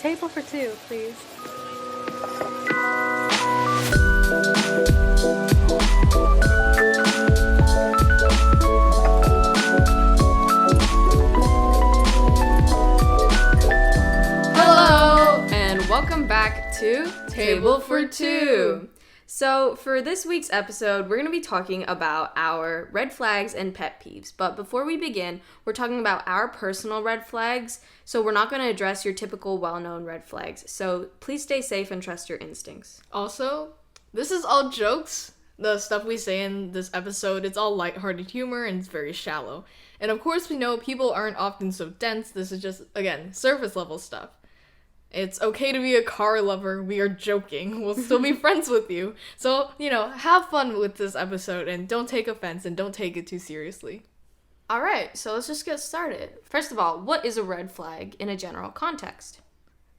Table for two, please. Hello, and welcome back to Table for Two. So, for this week's episode, we're going to be talking about our red flags and pet peeves. But before we begin, we're talking about our personal red flags. So, we're not going to address your typical well-known red flags. So, please stay safe and trust your instincts. Also, this is all jokes. The stuff we say in this episode, it's all lighthearted humor and it's very shallow. And of course, we know people aren't often so dense. This is just, again, surface level stuff. It's okay to be a car lover. We are joking. We'll still be friends with you. So, have fun with this episode and don't take offense and don't take it too seriously. All right, so let's just get started. First of all, what is a red flag in a general context?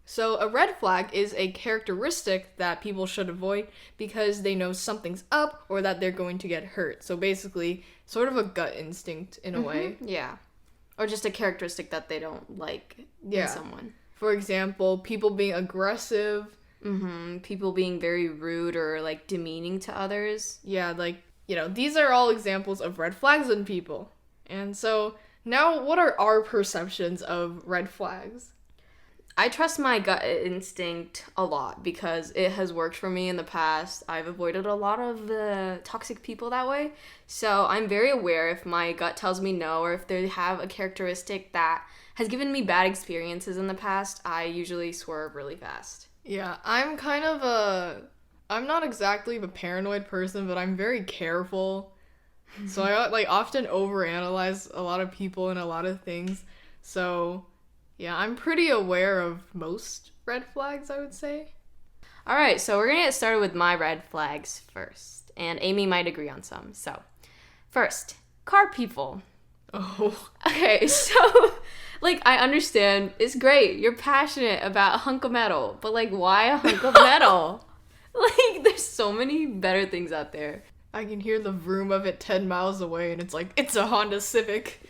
So a red flag is a characteristic that people should avoid because they know something's up or that they're going to get hurt. So basically, sort of a gut instinct in a way. Yeah. Or just a characteristic that they don't like in someone. For example, people being aggressive. People being very rude or, demeaning to others. Yeah, these are all examples of red flags in people. And so, now what are our perceptions of red flags? I trust my gut instinct a lot because it has worked for me in the past. I've avoided a lot of the toxic people that way. So I'm very aware if my gut tells me no or if they have a characteristic that has given me bad experiences in the past, I usually swerve really fast. Yeah, I'm not exactly a paranoid person, but I'm very careful. So I often overanalyze a lot of people and a lot of things. So yeah, I'm pretty aware of most red flags, I would say. All right, so we're going to get started with my red flags first. And Amy might agree on some. So, first, car people. Oh. Okay, so, I understand. It's great. You're passionate about a hunk of metal. But, why a hunk of metal? There's so many better things out there. I can hear the vroom of it 10 miles away, and it's a Honda Civic.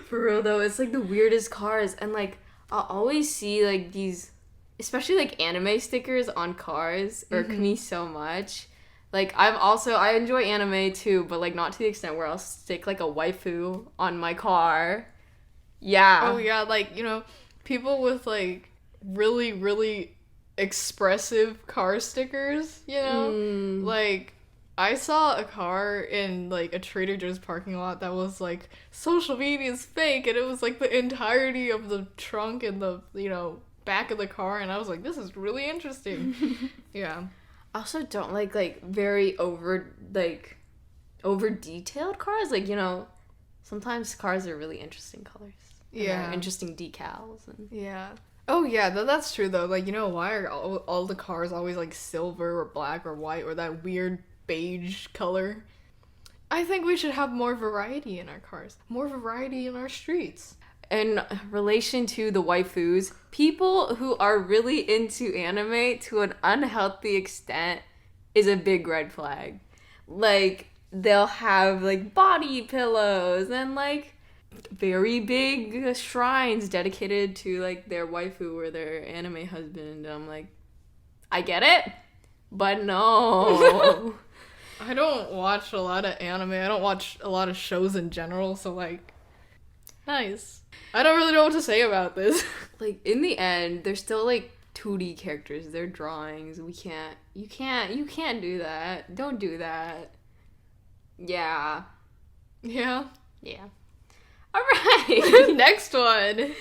For real though, it's the weirdest cars, and I'll always see these, especially anime stickers on cars irk me so much. I enjoy anime too, but not to the extent where I'll stick a waifu on my car. Yeah. Oh yeah, people with really, really expressive car stickers, I saw a car in, a Trader Joe's parking lot that was, social media is fake, and it was, the entirety of the trunk and the, back of the car, and I was like, this is really interesting. Yeah. I also don't very over-detailed cars. Sometimes cars are really interesting colors. Yeah. Interesting decals. And... Yeah. Oh, yeah, that's true, though. Why are all the cars always, silver or black or white or that weird beige color? I think we should have more variety in our cars, more variety in our streets. In relation to the waifus, people who are really into anime to an unhealthy extent is a big red flag. They'll have body pillows and very big shrines dedicated to their waifu or their anime husband. I'm I get it, but no. I don't watch a lot of anime. I don't watch a lot of shows in general, so nice. I don't really know what to say about this. In the end, they're still 2D characters. They're drawings. You can't do that. Don't do that. Yeah. Yeah. Yeah. All right. Next one.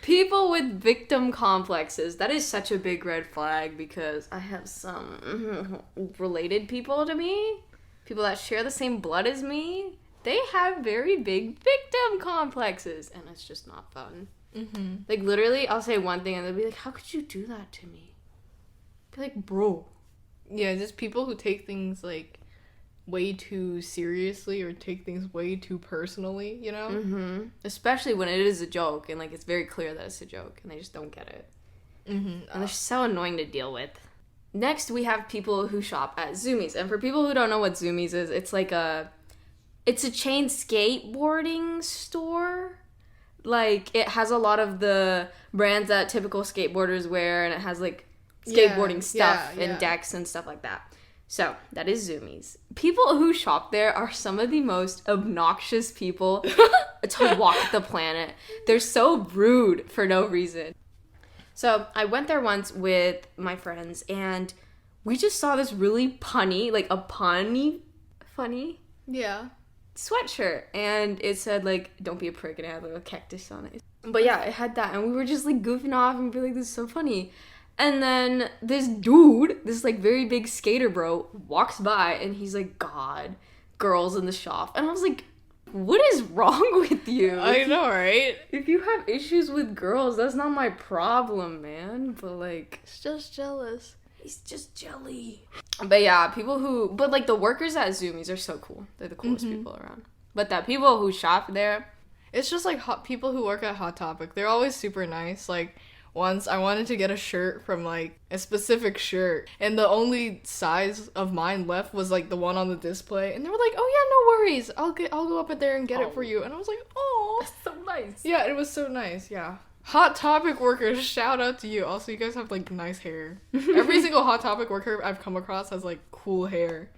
People with victim complexes. That is such a big red flag because I have some related people to me. People that share the same blood as me. They have very big victim complexes. And it's just not fun. Literally, I'll say one thing and they'll be like, how could you do that to me? Be like, bro. Yeah, just people who take things, way too seriously or take things way too personally, Especially when it is a joke and it's very clear that it's a joke and they just don't get it. And they're so annoying to deal with. Next, we have people who shop at Zoomies. And for people who don't know what Zoomies is, it's a chain skateboarding store Like, it has a lot of the brands that typical skateboarders wear, and it has, like, skateboarding stuff and decks and stuff like that. So, that is Zoomies. People who shop there are some of the most obnoxious people to walk the planet. They're so rude for no reason. So, I went there once with my friends, and we just saw this really punny, like, funny Yeah. sweatshirt, and it said, like, don't be a prick, and it had, like, a cactus on it. But yeah, it had that, and we were just, like, goofing off and be like, this is so funny. And then this dude, this, like, very big skater bro, walks by, and he's like, God, girls in the shop. And I was like, what is wrong with you? I know, right? If you have issues with girls, that's not my problem, man. But, like, It's just jealous. he's just jelly. But yeah, but like the workers at Zoomies are so cool. They're the coolest people around. But that people who shop there, It's just like people who work at Hot Topic. They're always super nice. Like, once I wanted to get a shirt from like a specific shirt, and the only size of mine left was like the one on the display, and they were like, "Oh yeah, no worries. I'll go up in there and get it for you." And I was like, "Oh, that's so nice. yeah, it was so nice." Yeah. Hot Topic workers, shout out to you. Also, you guys have like nice hair. Every single Hot Topic worker I've come across has like cool hair.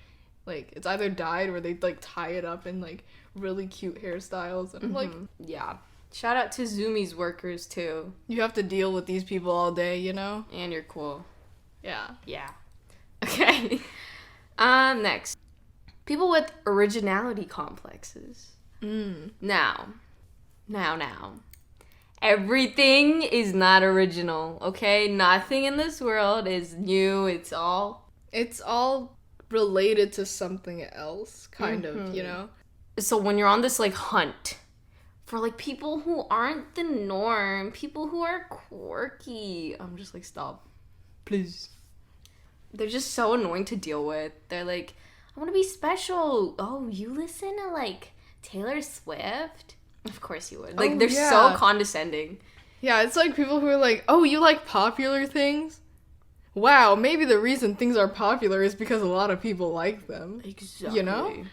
Like, it's either dyed or they like tie it up in like really cute hairstyles. And I'm like, yeah. Shout out to Zoomies workers too. you have to deal with these people all day, you know? And you're cool. Yeah. Yeah. Okay. Next. People with originality complexes. Now. Everything is not original, okay? Nothing in this world is new. It's all related to something else, kind of, you know? So when you're on this, like, hunt for, like, people who aren't the norm, people who are quirky, I'm just like, stop. Please. They're just so annoying to deal with. They're like, I want to be special. Oh, you listen to, like, Taylor Swift? Of course you would. Like, they're so condescending. Yeah, it's like people who are like, oh, you like popular things? Wow, maybe the reason things are popular is because a lot of people like them. Exactly. You know?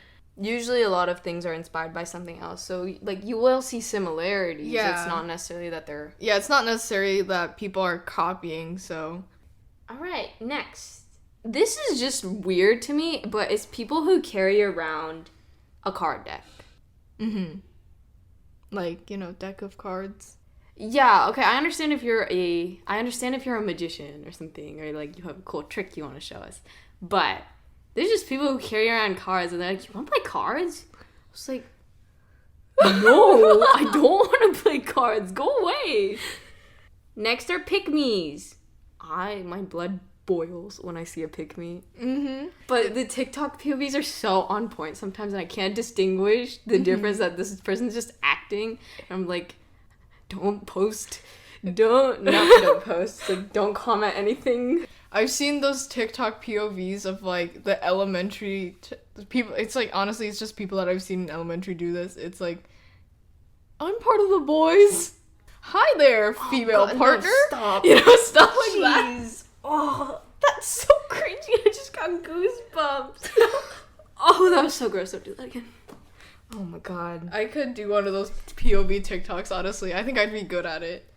Usually a lot of things are inspired by something else. So, like, you will see similarities. Yeah. It's not necessarily that they're... Yeah, it's not necessarily that people are copying, so... Alright, next. This is just weird to me, but it's people who carry around a card deck. Like, you know, deck of cards. Yeah, okay, I understand if you're a magician or something, or, like, you have a cool trick you want to show us. But... there's just people who carry around cards, and they're like, you want to play cards? I was like, no, I don't want to play cards. Go away. Next are pick-mes. My blood boils when I see a pick-me. But the TikTok POVs are so on point sometimes, and I can't distinguish the difference that this person's just acting. And I'm like, don't post. Don't post. Like, don't comment anything. I've seen those TikTok POVs of, like, the elementary people. It's, like, honestly, it's just people that I've seen in elementary do this. It's, like, I'm part of the boys. Hi there, female partner. No, stop. You know, stuff like that. Jeez. Oh, that's so cringy. I just got goosebumps. Oh, that was so gross. Don't do that again. Oh, my God. I could do one of those POV TikToks, honestly. I think I'd be good at it.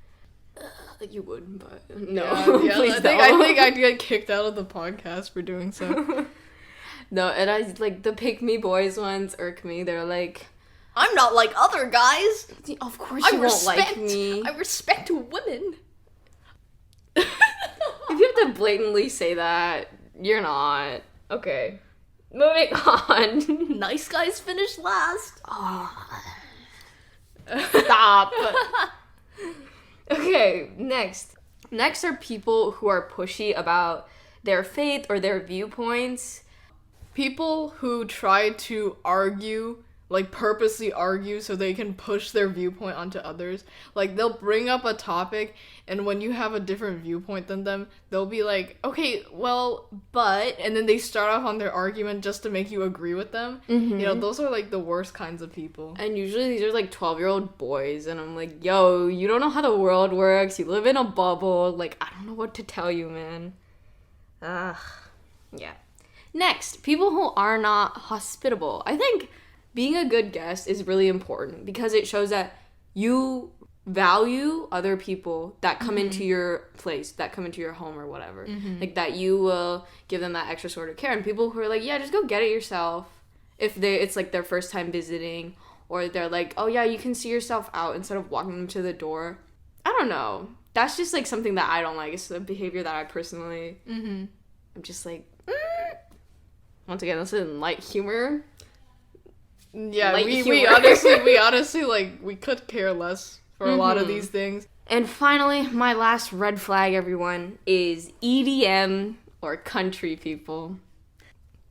You would, but no. Yeah, Please I don't. think I'd get kicked out of the podcast for doing so. No, and I like the pick me boys ones irk me. They're like, I'm not like other guys. of course you won't like me. I respect women. If you have to blatantly say that, you're not. Okay. Moving on. Nice guys finish last. Stop. Okay, next. Next are people who are pushy about their faith or their viewpoints. People who try to argue, like purposely argue so they can push their viewpoint onto others. Like, they'll bring up a topic, and when you have a different viewpoint than them, they'll be like, okay, well, but, and then they start off on their argument just to make you agree with them. You know, those are like the worst kinds of people. And usually these are like 12-year-old boys, and I'm like, yo, you don't know how the world works. You live in a bubble. Like, I don't know what to tell you, man. Ugh. Yeah. Next, people who are not hospitable. I think being a good guest is really important because it shows that you value other people that come into your place, that come into your home or whatever. Like, that you will give them that extra sort of care. And people who are like, yeah, just go get it yourself. If it's like their first time visiting, or they're like, oh yeah, you can see yourself out instead of walking them to the door. I don't know. That's just like something that I don't like. It's a behavior that I personally, I'm just like, once again, this is light humor. Yeah, Light we humor. honestly, like, we could care less for a lot of these things. And finally, my last red flag, everyone, is EDM or country people.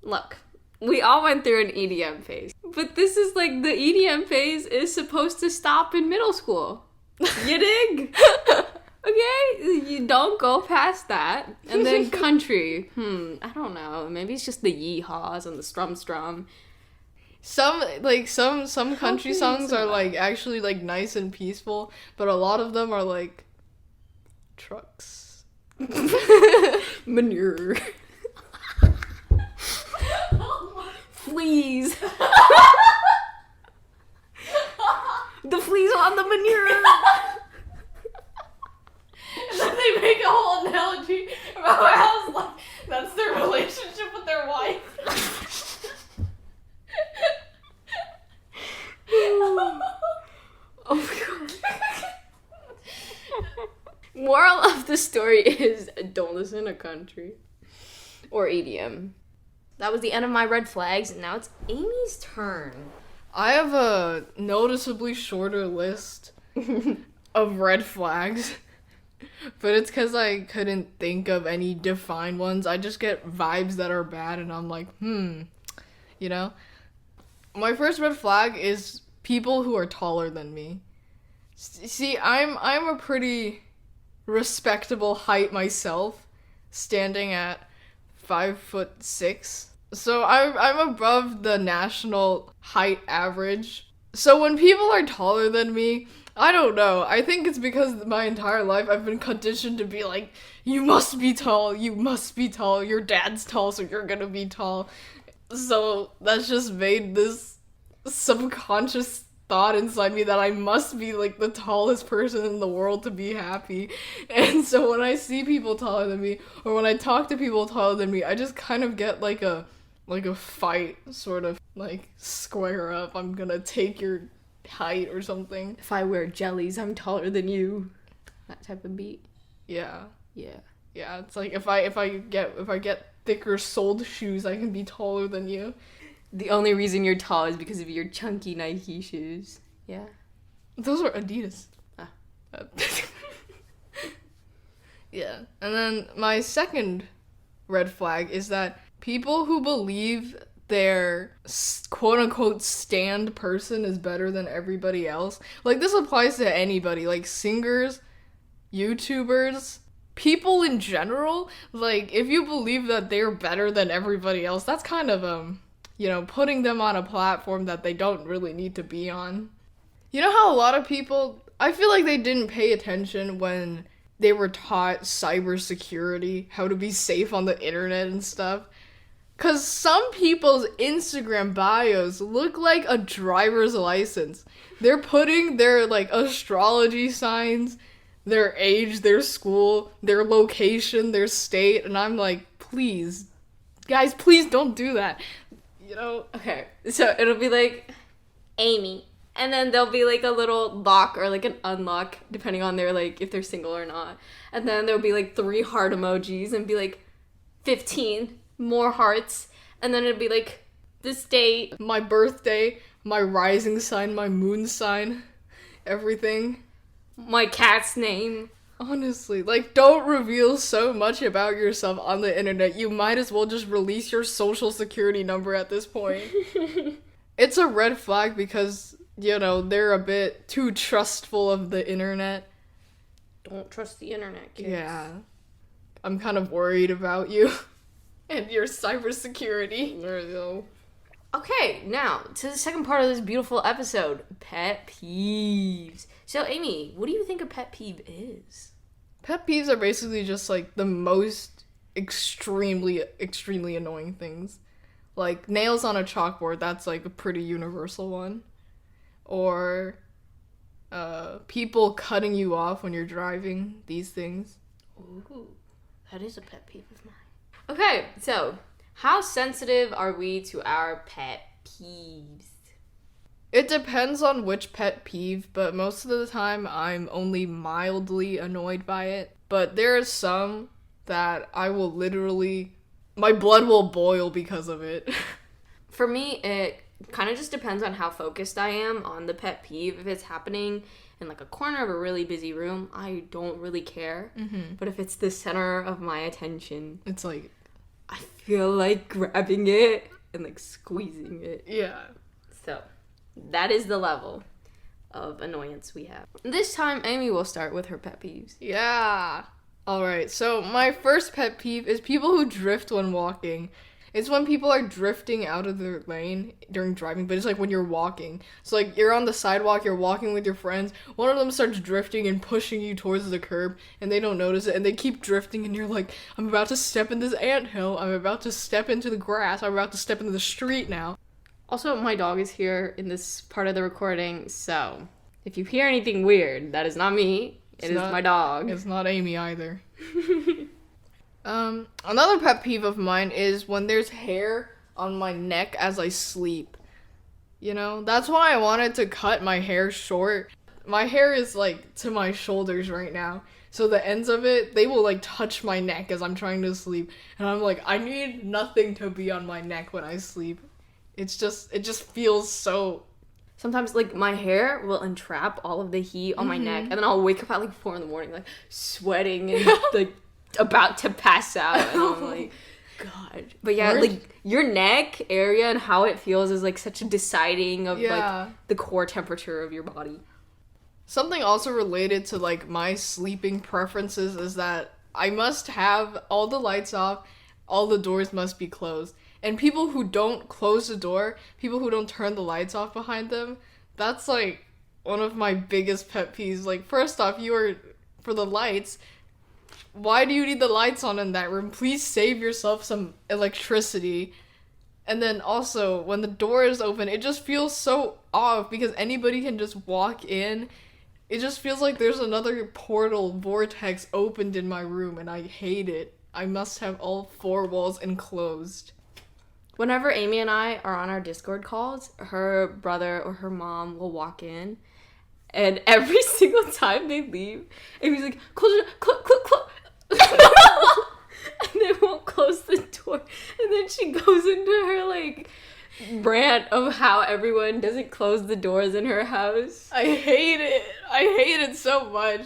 Look, we all went through an EDM phase. But this is like, the EDM phase is supposed to stop in middle school. You dig? Okay? You don't go past that. And then country. I don't know. Maybe it's just the yeehaws and the strum. Some country songs are, like, actually, like, nice and peaceful, but a lot of them are, like, trucks. Manure. Fleas. The fleas on the manure. And then they make a whole analogy about how, like, that's their relationship with their wife. Oh my god. Moral of the story is, don't listen to country or EDM. That was the end of my red flags, and now it's Amy's turn. I have a noticeably shorter list of red flags, but it's because I couldn't think of any defined ones. I just get vibes that are bad, and I'm like, you know? My first red flag is people who are taller than me. See, I'm a pretty respectable height myself, standing at 5'6". So I'm above the national height average. So when people are taller than me, I don't know. I think it's because my entire life I've been conditioned to be like, you must be tall, your dad's tall, so you're gonna be tall. So that's just made this subconscious thought inside me that I must be, like, the tallest person in the world to be happy. And so when I see people taller than me, or when I talk to people taller than me, I just kind of get like a fight, sort of, like, square up, I'm gonna take your height or something. If I wear jellies, I'm taller than you. That type of beat. Yeah. Yeah. Yeah, it's like if I get thicker soled shoes, I can be taller than you. The only reason you're tall is because of your chunky Nike shoes. Yeah. Those are Adidas. Ah. Yeah. And then my second red flag is that people who believe their quote-unquote stand person is better than everybody else. Like, this applies to anybody. Like, singers, YouTubers, people in general. Like, if you believe that they're better than everybody else, that's kind of, putting them on a platform that they don't really need to be on. You know how a lot of people, I feel like they didn't pay attention when they were taught cybersecurity, how to be safe on the internet and stuff? Because some people's Instagram bios look like a driver's license. They're putting their, like, astrology signs, their age, their school, their location, their state, and I'm like, please, guys, please don't do that. Okay, so it'll be like Amy, and then there'll be like a little lock or like an unlock depending on their, like, if they're single or not, and then there'll be like 3 heart emojis and be like 15 more hearts, and then it'll be like this date, my birthday, my rising sign, my moon sign, everything, my cat's name. Honestly, like, don't reveal so much about yourself on the internet. You might as well just release your social security number at this point. It's a red flag because, they're a bit too trustful of the internet. Don't trust the internet, kids. Yeah. I'm kind of worried about you and your cybersecurity. There you go. Okay, now, to the second part of this beautiful episode, pet peeves. So, Amy, what do you think a pet peeve is? Pet peeves are basically just, like, the most extremely annoying things. Like, nails on a chalkboard, that's, like, a pretty universal one. Or People cutting you off when you're driving, these things. Ooh, that is a pet peeve of mine. Okay, so how sensitive are we to our pet peeves? It depends on which pet peeve, but most of the time I'm only mildly annoyed by it. But there are some that I will literally, my blood will boil because of it. For me, it kind of just depends on how focused I am on the pet peeve. If it's happening in like a corner of a really busy room, I don't really care. Mm-hmm. But if it's the center of my attention, It's like, I feel like grabbing it and like squeezing it. yeah. So that is the level of annoyance we have. This time, Amy will start with her pet peeves. Yeah. Alright, so my first pet peeve is people who drift when walking. It's when people are drifting out of their lane during driving, but it's like when you're walking. So like you're on the sidewalk, you're walking with your friends, one of them starts drifting and pushing you towards the curb, and they don't notice it, and they keep drifting, and you're like, I'm about to step in this anthill, I'm about to step into the grass, I'm about to step into the street now. Also, my dog is here in this part of the recording, so if you hear anything weird, that is not me. It is my dog. It's not Amy either. Another pet peeve of mine is when there's hair on my neck as I sleep. You know, that's why I wanted to cut my hair short. My hair is like to my shoulders right now. So the ends of it, they will like touch my neck as I'm trying to sleep. And I'm like, I need nothing to be on my neck when I sleep. It just feels so... Sometimes, like, my hair will entrap all of the heat on my neck, and then I'll wake up at, like, 4 a.m, like, sweating and, like, about to pass out, and I'm like, God. But yeah, like, your neck area and how it feels is, like, such a deciding of, like, the core temperature of your body. Something also related to, like, my sleeping preferences is that I must have all the lights off, all the doors must be closed. And people who don't close the door, people who don't turn the lights off behind them, that's, like, one of my biggest pet peeves. Like, first off, for the lights, why do you need the lights on in that room? Please save yourself some electricity. And then also, when the door is open, it just feels so off because anybody can just walk in. It just feels like there's another portal vortex opened in my room, and I hate it. I must have all 4 walls enclosed. Whenever Amy and I are on our Discord calls, her brother or her mom will walk in, and every single time they leave, Amy's like, close, and they won't close the door, and then she goes into her, like, rant of how everyone doesn't close the doors in her house. I hate it so much.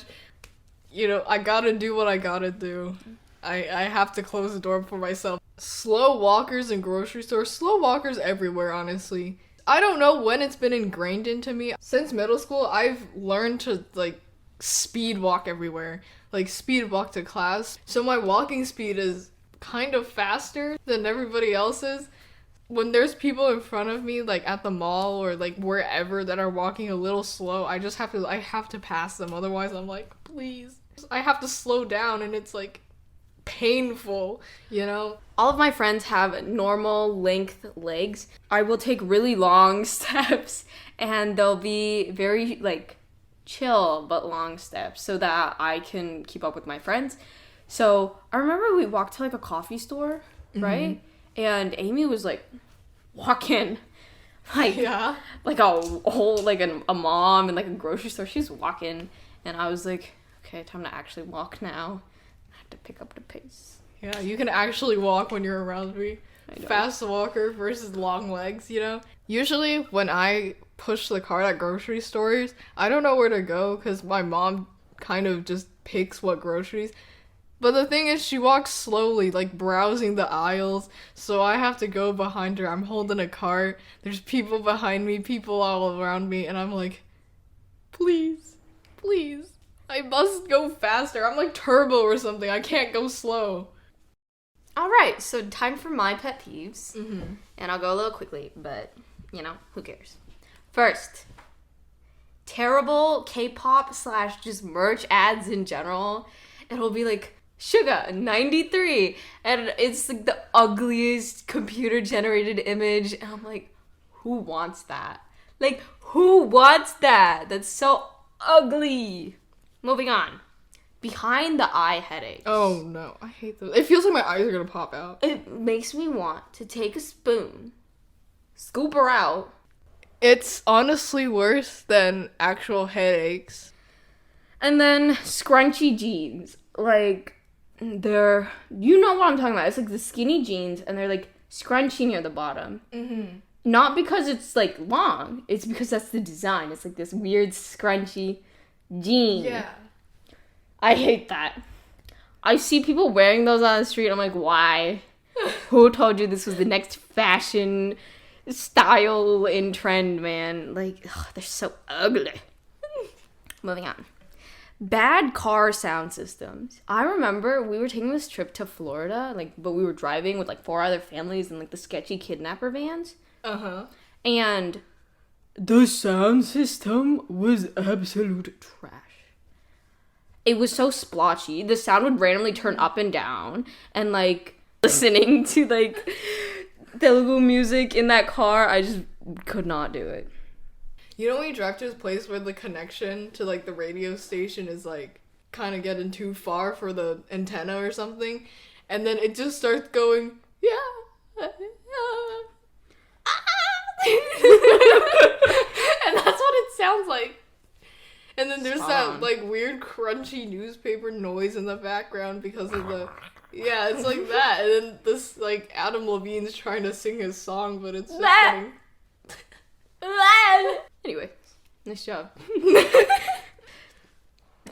You know, I gotta do what I gotta do. I have to close the door for myself. Slow walkers in grocery stores, slow walkers everywhere, honestly. I don't know when it's been ingrained into me. Since middle school, I've learned to, like, speed walk everywhere. Like, speed walk to class. So my walking speed is kind of faster than everybody else's. When there's people in front of me, like, at the mall or, like, wherever that are walking a little slow, I have to pass them. Otherwise, I'm like, please. I have to slow down, and it's, like, painful, you know? All of my friends have normal length legs. I will take really long steps, and they'll be very, like, chill but long steps so that I can keep up with my friends. So I remember we walked to, like, a coffee store, right? And Amy was, like, walking, like, like a whole, like, a mom in, like, a grocery store. She's walking, and I was like, okay, time to actually walk now. To pick up the pace. Yeah, you can actually walk when you're around me. Fast walker versus long legs, you know? Usually when I push the cart at grocery stores, I don't know where to go because my mom kind of just picks what groceries. But the thing is, she walks slowly, like browsing the aisles, so I have to go behind her. I'm holding a cart, there's people behind me, people all around me, and I'm like, please, please. I must go faster. I'm like turbo or something. I can't go slow. All right, so time for my pet peeves. And I'll go a little quickly, but, you know, who cares? First, terrible K-pop / just merch ads in general. It'll be like, Suga 93, and it's like the ugliest computer-generated image, and I'm like, who wants that? Like, who wants that? That's so ugly. Moving on. Behind the eye headaches. Oh no, I hate those. It feels like my eyes are gonna pop out. It makes me want to take a spoon, scoop her out. It's honestly worse than actual headaches. And then scrunchy jeans. Like, they're... You know what I'm talking about. It's like the skinny jeans, and they're like scrunchy near the bottom. Mm-hmm. Not because it's like long. It's because that's the design. It's like this weird scrunchy jean. Yeah. I hate that. I see people wearing those on the street. I'm like, why? Who told you this was the next fashion style in trend, man? Like, ugh, they're so ugly. Moving on. Bad car sound systems. I remember we were taking this trip to Florida, but we were driving with 4 other families in the sketchy kidnapper vans. Uh-huh. And the sound system was absolute trash. It was so splotchy. The sound would randomly turn up and down. And, listening to, Telugu music in that car, I just could not do it. You know when you drive to this place where the connection to, the radio station is, kind of getting too far for the antenna or something? And then it just starts going, yeah. And that's what it sounds like. And then there's that, weird crunchy newspaper noise in the background because of the... Yeah, it's like that. And then this, Adam Levine's trying to sing his song, but it's just getting... Anyway, nice job.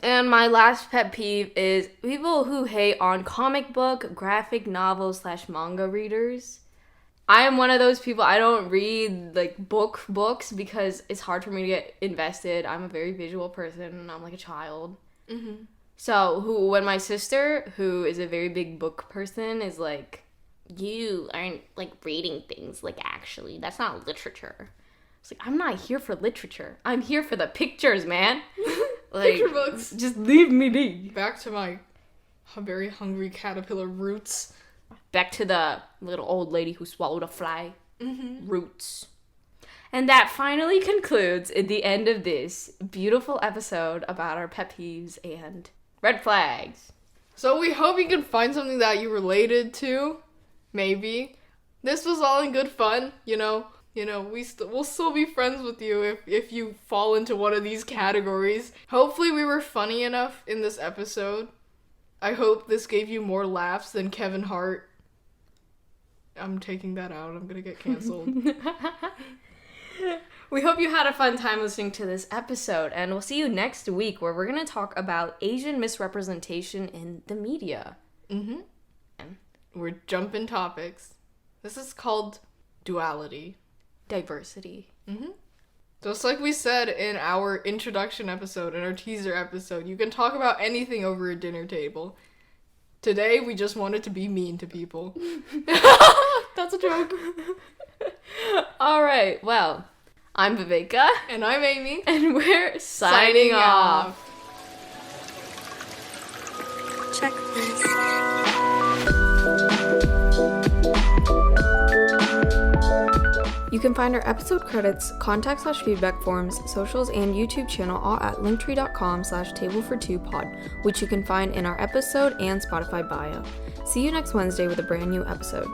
And my last pet peeve is people who hate on comic book, graphic novel / manga readers. I am one of those people. I don't read books because it's hard for me to get invested. I'm a very visual person and I'm like a child. Mm-hmm. So when my sister, who is a very big book person, is like, you aren't reading things, actually, that's not literature. It's like, I'm not here for literature. I'm here for the pictures, man. Picture books. Just leave me be. Back to my very hungry caterpillar roots. Back to the little old lady who swallowed a fly. Mm-hmm. Roots. And that finally concludes at the end of this beautiful episode about our pet peeves and red flags. So we hope you can find something that you related to. Maybe. This was all in good fun, we'll still be friends with you if you fall into one of these categories. Hopefully we were funny enough in this episode. I hope this gave you more laughs than Kevin Hart. I'm taking that out. I'm gonna get canceled. We hope you had a fun time listening to this episode, and we'll see you next week where we're going to talk about Asian misrepresentation in the media. Mm-hmm. We're jumping topics. This is called duality. Diversity. Mm-hmm. Just like we said in our introduction episode, in our teaser episode, you can talk about anything over a dinner table. Today, we just wanted to be mean to people. That's a joke. All right, well, I'm Viveka. And I'm Amy. And we're signing off. Check this. You can find our episode credits, contact / feedback forms, socials, and YouTube channel all at linktree.com/tablefor2pod, which you can find in our episode and Spotify bio. See you next Wednesday with a brand new episode.